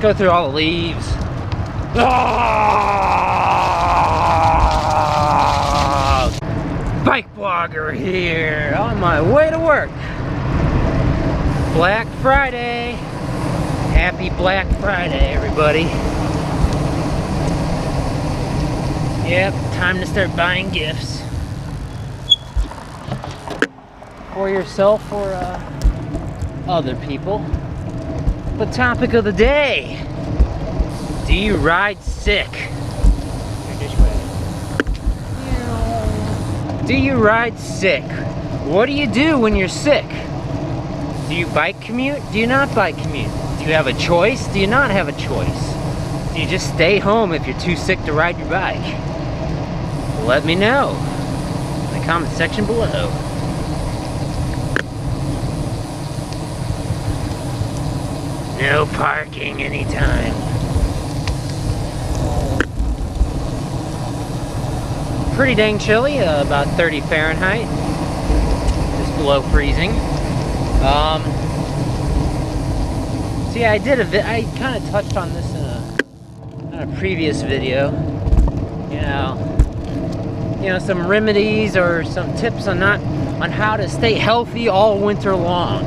go through all the leaves. Oh! Bike blogger here on my way to work. Black Friday. Happy Black Friday, everybody. Yep, time to start buying gifts. For yourself or other people. The topic of the day. Do you ride sick? Do you ride sick? What do you do when you're sick? Do you bike commute? Do you not bike commute? Do you have a choice? Do you not have a choice? Do you just stay home if you're too sick to ride your bike? Let me know in the comment section below. No parking anytime. Pretty dang chilly, about 30 Fahrenheit, just below freezing. So yeah, I kind of touched on this in a previous video. You know, some remedies or some tips on how to stay healthy all winter long.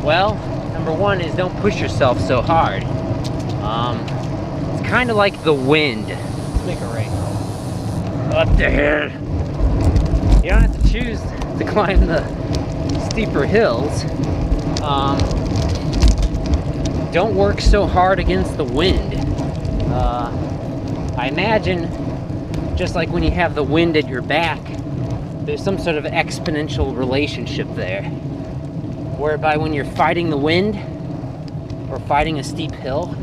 Well, number one is don't push yourself so hard. It's kind of like the wind. Let's make a right. Up there. You don't have to choose to climb the steeper hills. Don't work so hard against the wind. I imagine, just like when you have the wind at your back, there's some sort of exponential relationship there. Whereby when you're fighting the wind, or fighting a steep hill,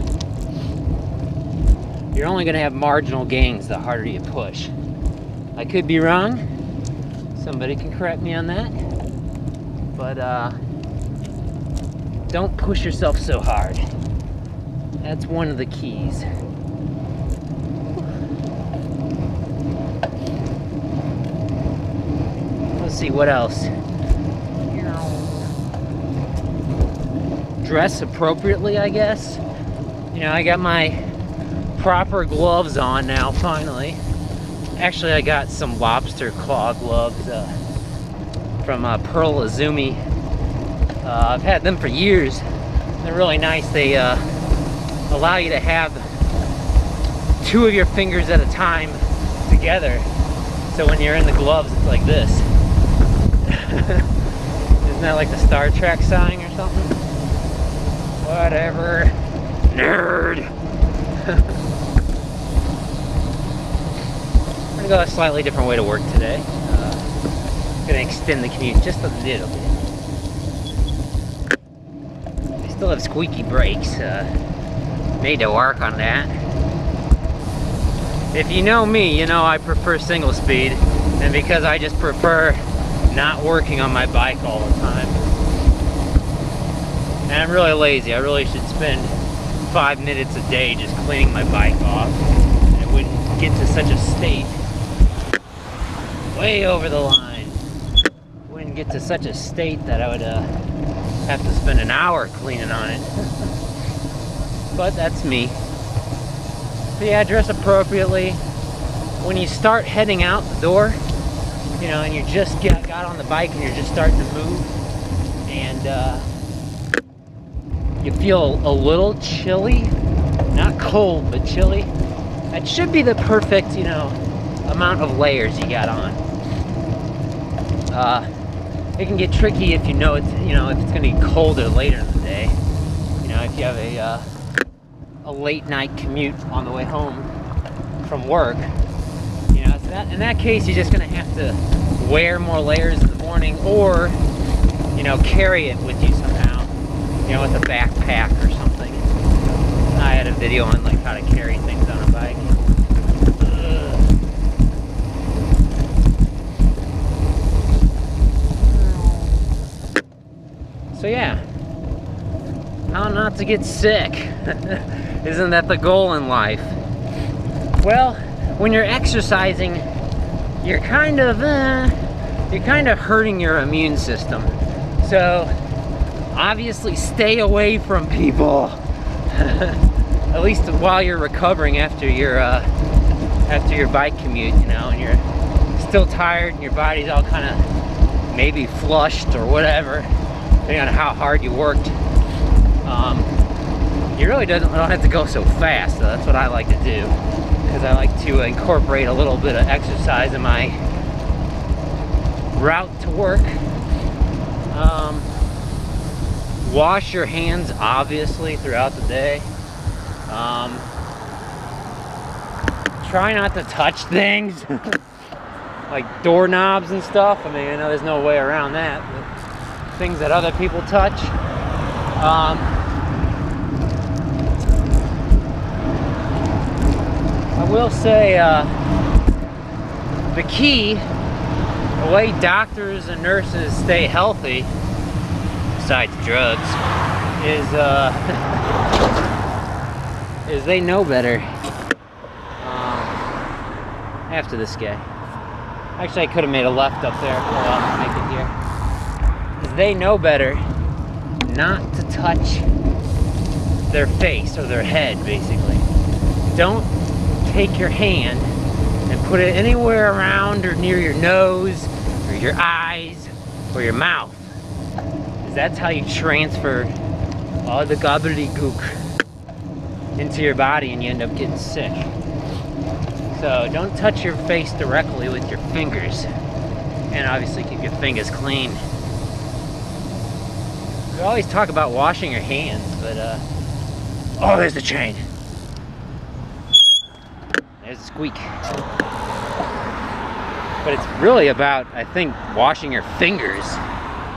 you're only gonna have marginal gains the harder you push. I could be wrong. Somebody can correct me on that. But don't push yourself so hard. That's one of the keys. Let's see what else. Dress appropriately, I guess. You know, I got my proper gloves on now, finally. Actually, I got some lobster claw gloves from Pearl Izumi. I've had them for years. They're really nice. They allow you to have two of your fingers at a time together. So when you're in the gloves, it's like this. Isn't that like the Star Trek sign or something? Whatever. Nerd. I'm gonna go a slightly different way to work today. Gonna extend the commute just a little bit. I still have squeaky brakes. Need to work on that. If you know me, you know I prefer single speed, and because I just prefer not working on my bike all the time. And I'm really lazy. I really should spend 5 minutes a day just cleaning my bike off. And it wouldn't get to such a state. Way over the line. Wouldn't get to such a state that I would have to spend an hour cleaning on it. But that's me. So yeah, dress appropriately. When you start heading out the door, you know, and you just got on the bike and you're just starting to move, and you feel a little chilly, not cold, but chilly. That should be the perfect, you know, amount of layers you got on. It can get tricky if you know it's, you know, if it's going to be colder later in the day. You know, if you have a late night commute on the way home from work, you know, so in that case, you're just going to have to wear more layers in the morning, or, you know, carry it with you somehow, you know, with a backpack or something. I had a video on like how to carry things on a bike. So yeah, how not to get sick. Isn't that the goal in life? Well, when you're exercising, you're kind of hurting your immune system. So obviously stay away from people. At least while you're recovering after your bike commute, you know, and you're still tired and your body's all kind of maybe flushed or whatever, depending on how hard you worked. You really don't have to go so fast, so that's what I like to do, because I like to incorporate a little bit of exercise in my route to work. Wash your hands, obviously, throughout the day. Try not to touch things like doorknobs and stuff. I mean, I know there's no way around that, but things that other people touch. I will say the key, the way doctors and nurses stay healthy, besides drugs, is they know better. After this guy. Actually, I could have made a left up there. Oh, I'll make it here. Because they know better not to touch their face or their head, basically. Don't take your hand and put it anywhere around or near your nose or your eyes or your mouth. Because that's how you transfer all the gobbledygook into your body and you end up getting sick. So don't touch your face directly with your fingers. And obviously keep your fingers clean. We always talk about washing your hands, but oh, there's the chain. There's the squeak. But it's really about, I think, washing your fingers.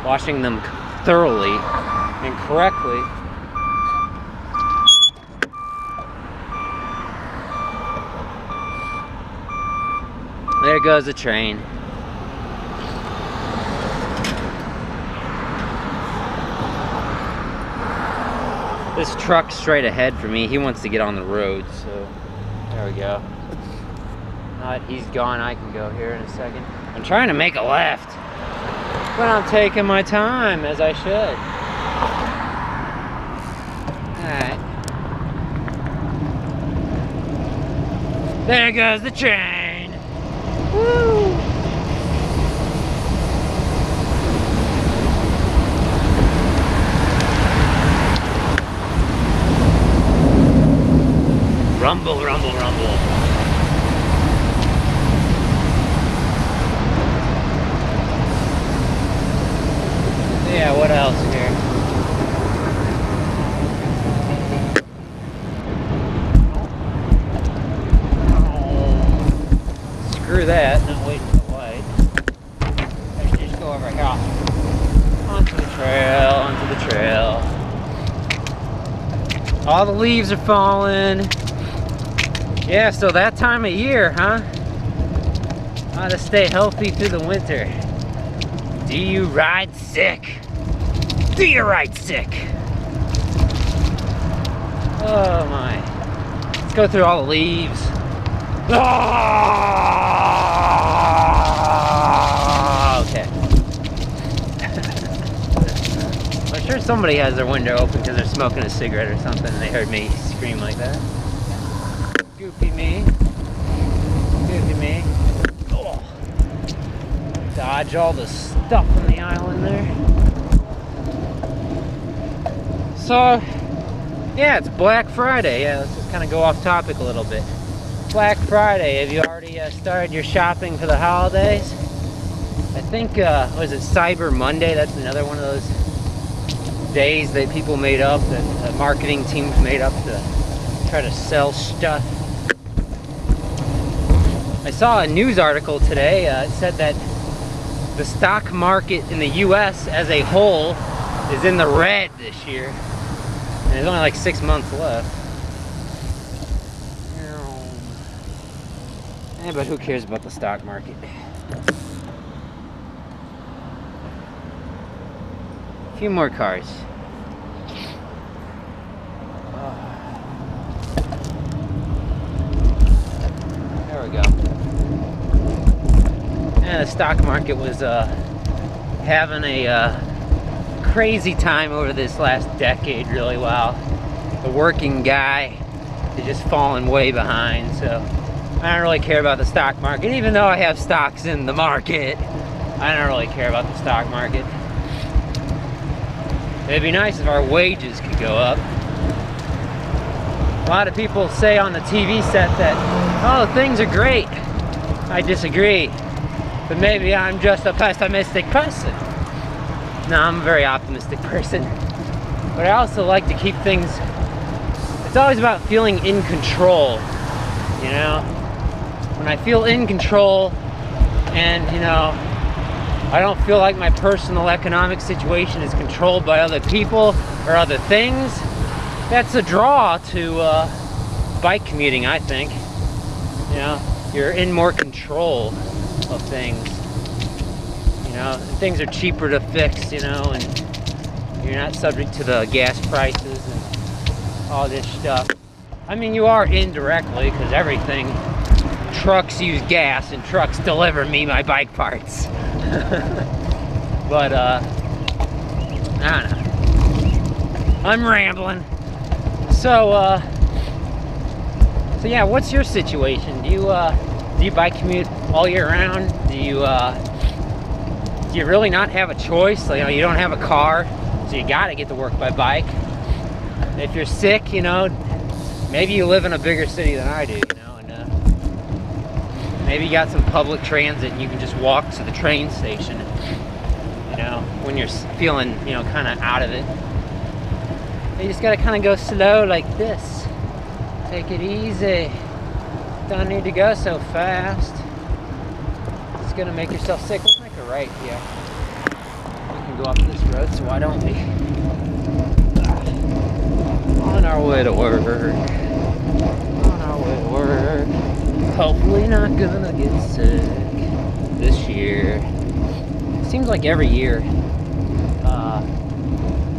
Washing them thoroughly and correctly. There goes the train. This truck's straight ahead for me. He wants to get on the road, so there we go. Now that he's gone, I can go here in a second. I'm trying to make a left, but I'm taking my time, as I should. Alright. There goes the train. Woo! Rumble, rumble, rumble. Yeah, what else here? Screw that, not waiting for the light. Let's just go over here. Onto the trail, onto the trail. All the leaves are falling. Yeah, so that time of year, huh? How to stay healthy through the winter. Do you ride sick? Do you ride sick? Oh my. Let's go through all the leaves. Oh, okay. I'm sure somebody has their window open because they're smoking a cigarette or something and they heard me scream like that. Goofy me. Goofy me. Oh. Dodge all the stuff on the island there. So, yeah, it's Black Friday. Yeah, let's just kind of go off topic a little bit. Black Friday, have you already started your shopping for the holidays? I think, was it Cyber Monday? That's another one of those days that people made up, that marketing teams made up to try to sell stuff. I saw a news article today. It said that the stock market in the US as a whole is in the red this year. And there's only like 6 months left. Yeah, but who cares about the stock market? A few more cars. There we go. And the stock market was having a crazy time over this last decade, really. Wow, the working guy is just falling way behind. So I don't really care about the stock market, even though I have stocks in the market. I don't really care about the stock market. It'd be nice if our wages could go up. A lot of people say on the TV set that, oh, things are great. I disagree, but maybe I'm just a pessimistic person. No, I'm a very optimistic person. But I also like to keep things, it's always about feeling in control, you know? When I feel in control and, you know, I don't feel like my personal economic situation is controlled by other people or other things, that's a draw to bike commuting, I think. You know, you're in more control of things. You know, and things are cheaper to fix, you know, and you're not subject to the gas prices and all this stuff. I mean, you are indirectly, because everything, trucks use gas and trucks deliver me my bike parts. But, I don't know. I'm rambling. So yeah, what's your situation? Do you bike commute all year round? Do you really not have a choice? Like, you know, you don't have a car, so you gotta get to work by bike. If you're sick, you know, maybe you live in a bigger city than I do, you know, and maybe you got some public transit and you can just walk to the train station, you know, when you're feeling, you know, kind of out of it. You just gotta kind of go slow like this. Take it easy. Don't need to go so fast. It's gonna make yourself sick. Let's make a right here. We can go up this road, so why don't we? On our way to work. On our way to work. Hopefully not gonna get sick this year. Seems like every year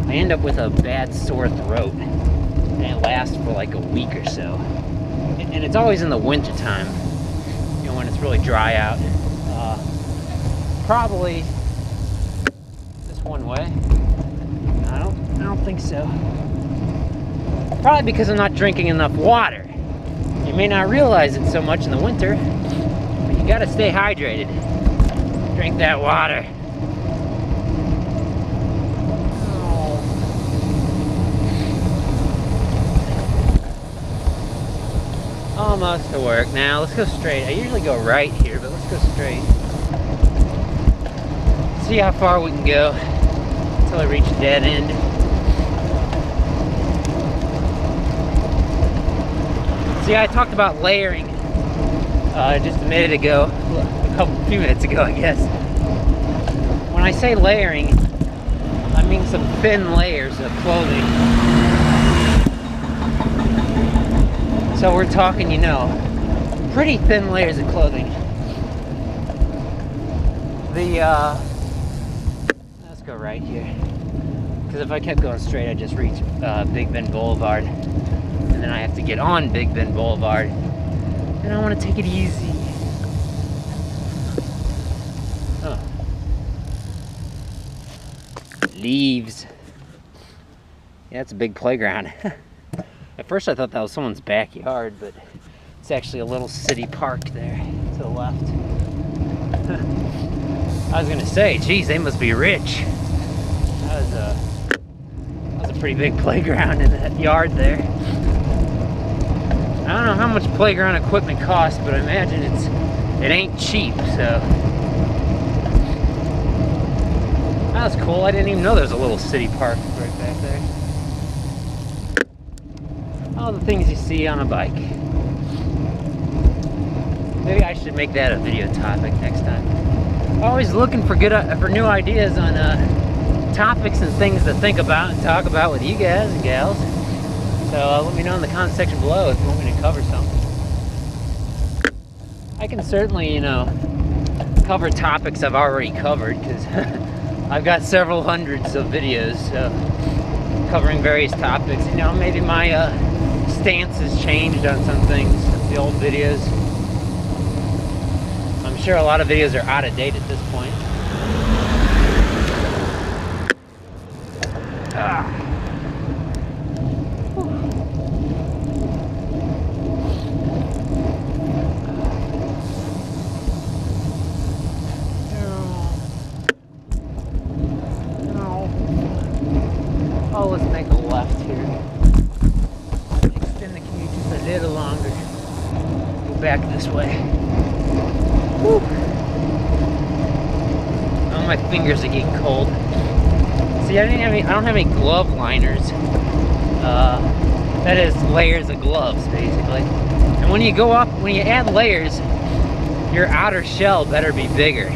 I end up with a bad sore throat, and it lasts for like a week or so. And it's always in the winter time, you know, when it's really dry out. Probably this one way. I don't think so. Probably because I'm not drinking enough water. You may not realize it so much in the winter, but you gotta stay hydrated. Drink that water. Almost to work now. Let's go straight. I usually go right here, but let's go straight. See how far we can go until I reach a dead end. See, I talked about layering just a minute ago, a few minutes ago, I guess. When I say layering, I mean some thin layers of clothing. So we're talking, you know, pretty thin layers of clothing. Let's go right here. Because if I kept going straight, I'd just reach Big Bend Boulevard. And then I have to get on Big Bend Boulevard. And I want to take it easy. Oh. Leaves. Yeah, it's a big playground. At first I thought that was someone's backyard, but it's actually a little city park there to the left. I was gonna say, geez, they must be rich. That was a pretty big playground in that yard there. I don't know how much playground equipment costs, but I imagine it ain't cheap, so. That was cool. I didn't even know there was a little city park right back there. All the things you see on a bike. Maybe I should make that a video topic next time. Always looking for new ideas on topics and things to think about and talk about with you guys and gals. So let me know in the comment section below if you want me to cover something. I can certainly, you know, cover topics I've already covered, because I've got several hundreds of videos covering various topics. You know, maybe my stance has changed on some things, the old videos. I'm sure a lot of videos are out of date at this point. Oh, let's make a left here. Extend the commute just a little longer. Go back this way. Whew. Oh, my fingers are getting cold. See, I don't have any glove liners. That is layers of gloves, basically. And when you add layers, your outer shell better be bigger.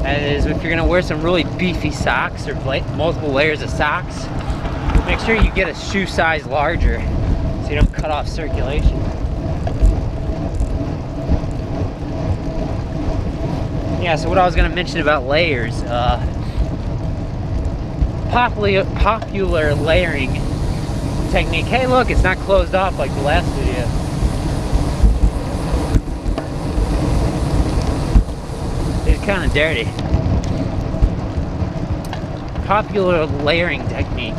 That is, if you're gonna wear some really beefy socks or multiple layers of socks, make sure you get a shoe size larger so you don't cut off circulation. Yeah, so what I was gonna mention about layers, popular layering technique. Hey look, it's not closed off like the last video. It's kind of dirty. Popular layering technique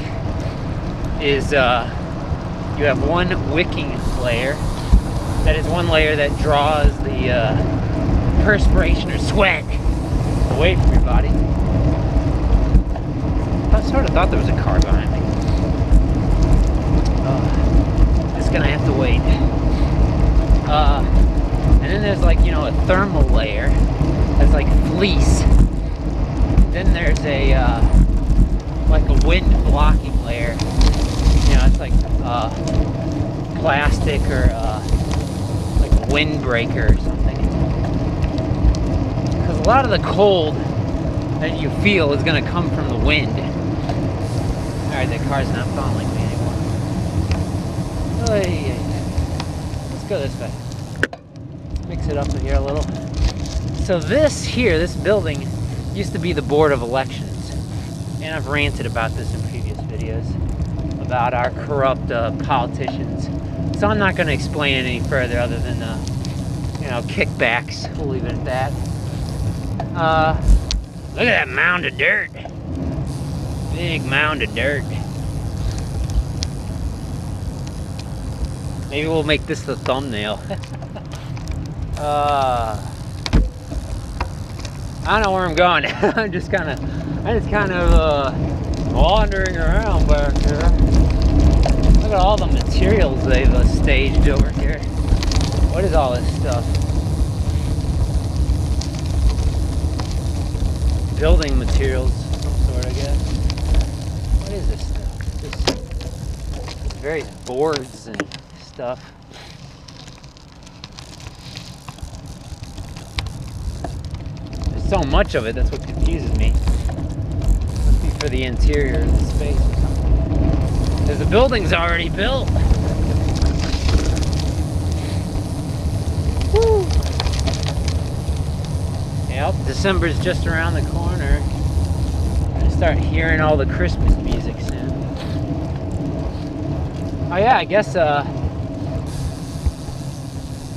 is you have one wicking layer. That is one layer that draws the perspiration or sweat away from your body. I sort of thought there was a car behind me. Just gonna have to wait. And then there's like, you know, a thermal layer that's like fleece. Then there's a like a wind blocking layer. You know, it's like plastic or like a windbreaker or something. Because a lot of the cold that you feel is going to come from the wind. Alright, that car's not following me anymore. Let's go this way. Mix it up here a little. So this building used to be the Board of Elections. And I've ranted about this in previous videos, about our corrupt politicians. So I'm not going to explain it any further other than, you know, kickbacks. We'll leave it at that. Look at that mound of dirt. Big mound of dirt. Maybe we'll make this the thumbnail. I don't know where I'm going. I'm just kind of wandering around back here. Look at all the materials they've staged over here. What is all this stuff? Building materials of some sort, I guess. What is this stuff? Just various boards and stuff. There's so much of it, that's what confuses me. Must be for the interior of the space or something. Because the building's already built. Woo! Yep, December's just around the corner. I'm gonna start hearing all the Christmas music soon. Oh yeah, I guess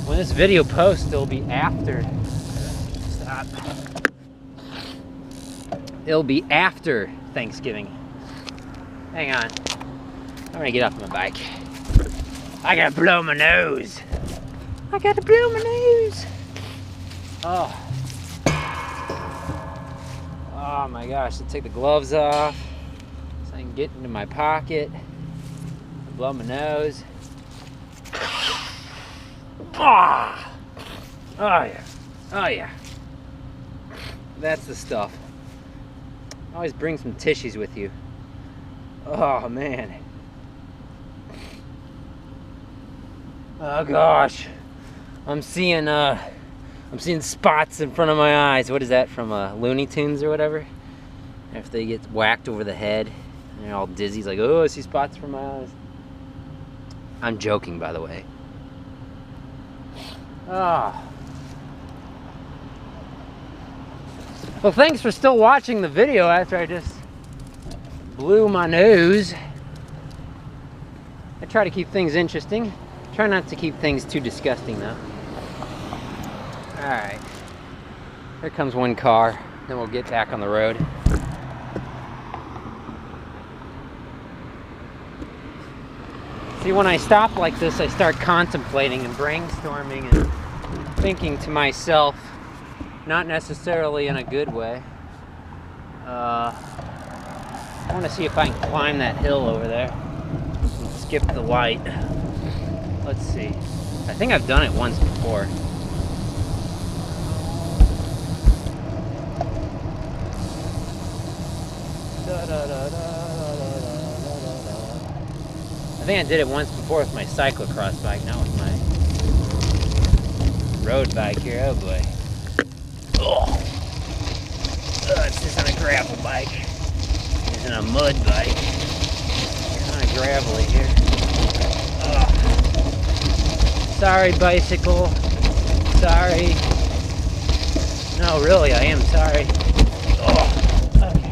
when this video posts, it'll be after. Stop. It'll be after Thanksgiving. Hang on. I'm gonna get off my bike. I gotta blow my nose. I gotta blow my nose. Oh. Oh my gosh, let's take the gloves off so I can get into my pocket. Blow my nose. Ah! Oh yeah. Oh yeah. That's the stuff. Always bring some tissues with you. Oh man. Oh gosh. I'm seeing spots in front of my eyes. What is that, from Looney Tunes or whatever? If they get whacked over the head and they're all dizzy, it's like, oh, I see spots from my eyes. I'm joking, by the way. Ah. Well, thanks for still watching the video after I just blew my nose. I try to keep things interesting. Try not to keep things too disgusting, though. Alright. Here comes one car. Then we'll get back on the road. See, when I stop like this, I start contemplating and brainstorming and thinking to myself, not necessarily in a good way. I want to see if I can climb that hill over there and skip the light. Let's see. I think I've done it once before. I think I did it once before with my cyclocross bike, not with my road bike here. Oh boy. Oh, this isn't a gravel bike. This isn't a mud bike. Kind of gravelly here. Ugh. Sorry, bicycle. Sorry. No, really, I am sorry. Oh. Okay.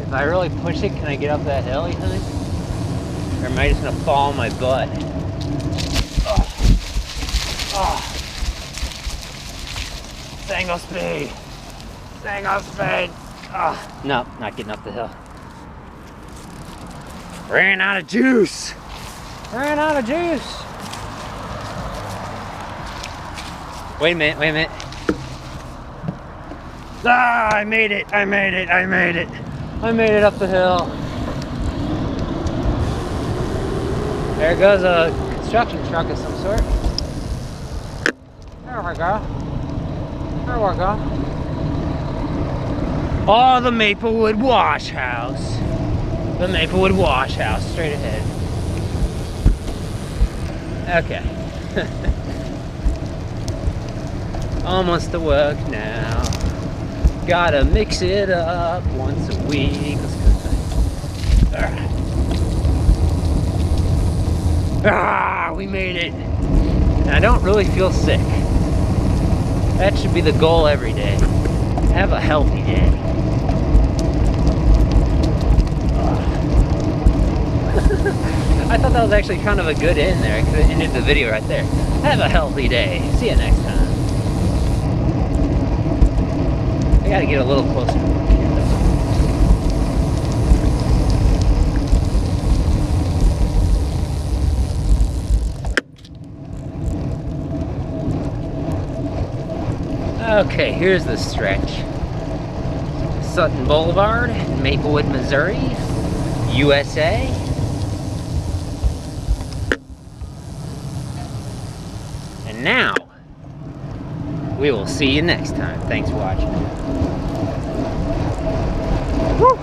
If I really push it, can I get up that hill, you think? Or am I just gonna fall on my butt? Oh. Oh. Single speed. Single speed. Oh. No, not getting up the hill. Ran out of juice. Ran out of juice. Wait a minute, wait a minute. Ah, I made it, I made it, I made it. I made it up the hill. There goes a construction truck of some sort. There we go. There we go. Oh, the Maplewood Wash House. The Maplewood Wash House, straight ahead. Okay. Almost to work now. Gotta mix it up once a week. Ah, we made it. And I don't really feel sick. That should be the goal every day. Have a healthy day. I thought that was actually kind of a good end there. I could have ended the video right there. Have a healthy day. See you next time. I gotta get a little closer to work here though. Okay, here's the stretch. Sutton Boulevard, Maplewood, Missouri, USA. And now, we will see you next time. Thanks for watching. Woo!